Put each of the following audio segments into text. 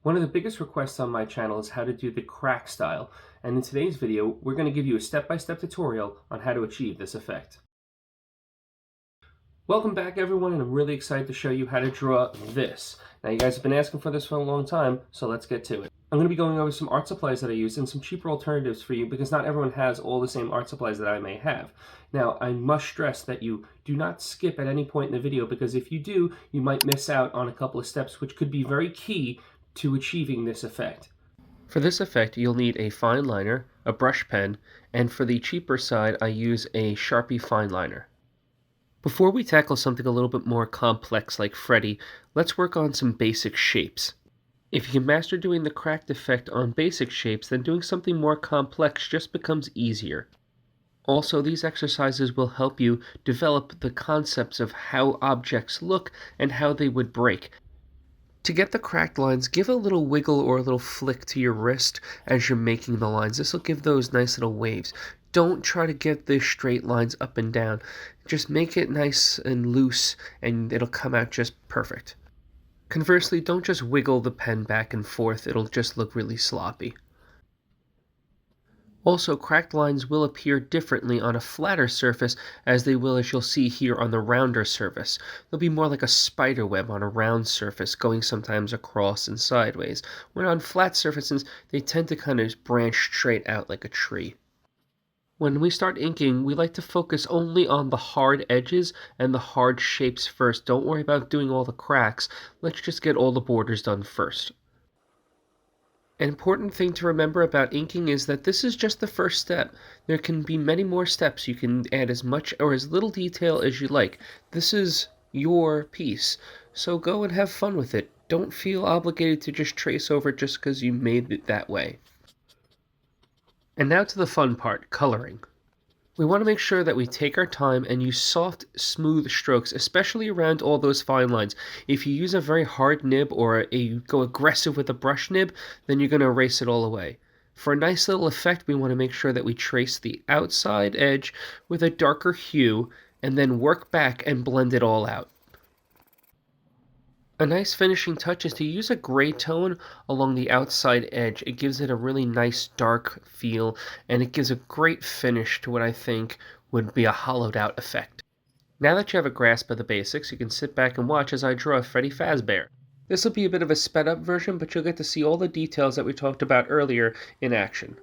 One of the biggest requests on my channel is how to do the crack style, and in today's video, we're going to give you a step-by-step tutorial on how to achieve this effect. Welcome back everyone, and I'm really excited to show you how to draw this. Now you guys have been asking for this for a long time, so let's get to it. I'm going to be going over some art supplies that I use and some cheaper alternatives for you because not everyone has all the same art supplies that I may have. Now, I must stress that you do not skip at any point in the video because if you do, you might miss out on a couple of steps which could be very key to achieving this effect. For this effect, you'll need a fine liner, a brush pen, and for the cheaper side, I use a Sharpie fine liner. Before we tackle something a little bit more complex like Freddy, let's work on some basic shapes. If you can master doing the cracked effect on basic shapes, then doing something more complex just becomes easier. Also, these exercises will help you develop the concepts of how objects look and how they would break. To get the cracked lines, give a little wiggle or a little flick to your wrist as you're making the lines. This will give those nice little waves. Don't try to get the straight lines up and down. Just make it nice and loose and it'll come out just perfect. Conversely, don't just wiggle the pen back and forth. It'll just look really sloppy. Also, cracked lines will appear differently on a flatter surface as they will as you'll see here on the rounder surface. They'll be more like a spider web on a round surface, going sometimes across and sideways, when on flat surfaces they tend to kind of branch straight out like a tree. When we start inking, we like to focus only on the hard edges and the hard shapes first. Don't worry about doing all the cracks. Let's just get all the borders done first. An important thing to remember about inking is that this is just the first step. There can be many more steps. You can add as much or as little detail as you like. This is your piece, so go and have fun with it. Don't feel obligated to just trace over it just because you made it that way. And now to the fun part, coloring. We want to make sure that we take our time and use soft, smooth strokes, especially around all those fine lines. If you use a very hard nib or you go aggressive with a brush nib, then you're going to erase it all away. For a nice little effect, we want to make sure that we trace the outside edge with a darker hue and then work back and blend it all out. A nice finishing touch is to use a gray tone along the outside edge. It gives it a really nice dark feel, and it gives a great finish to what I think would be a hollowed out effect. Now that you have a grasp of the basics, you can sit back and watch as I draw Freddy Fazbear. This will be a bit of a sped up version, but you'll get to see all the details that we talked about earlier in action.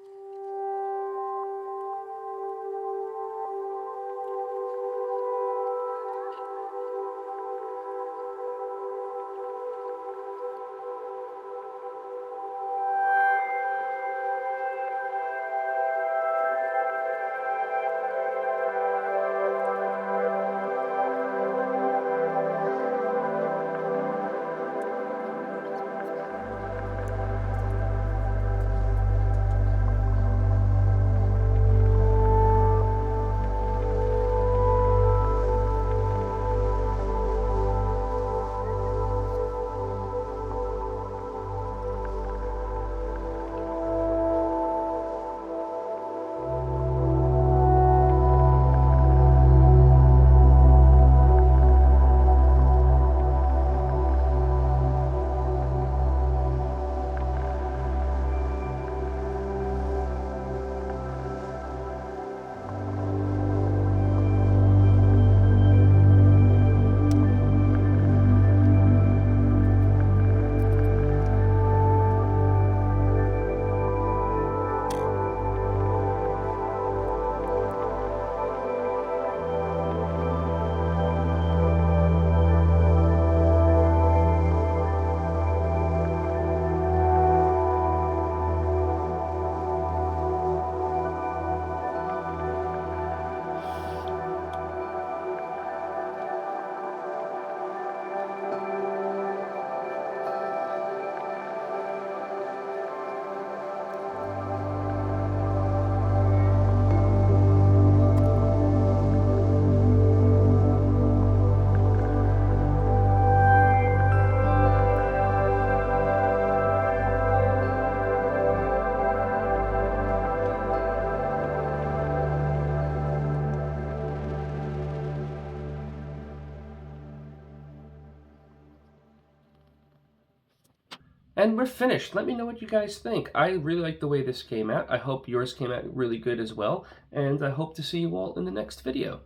And we're finished. Let me know what you guys think. I really like the way this came out. I hope yours came out really good as well. And I hope to see you all in the next video.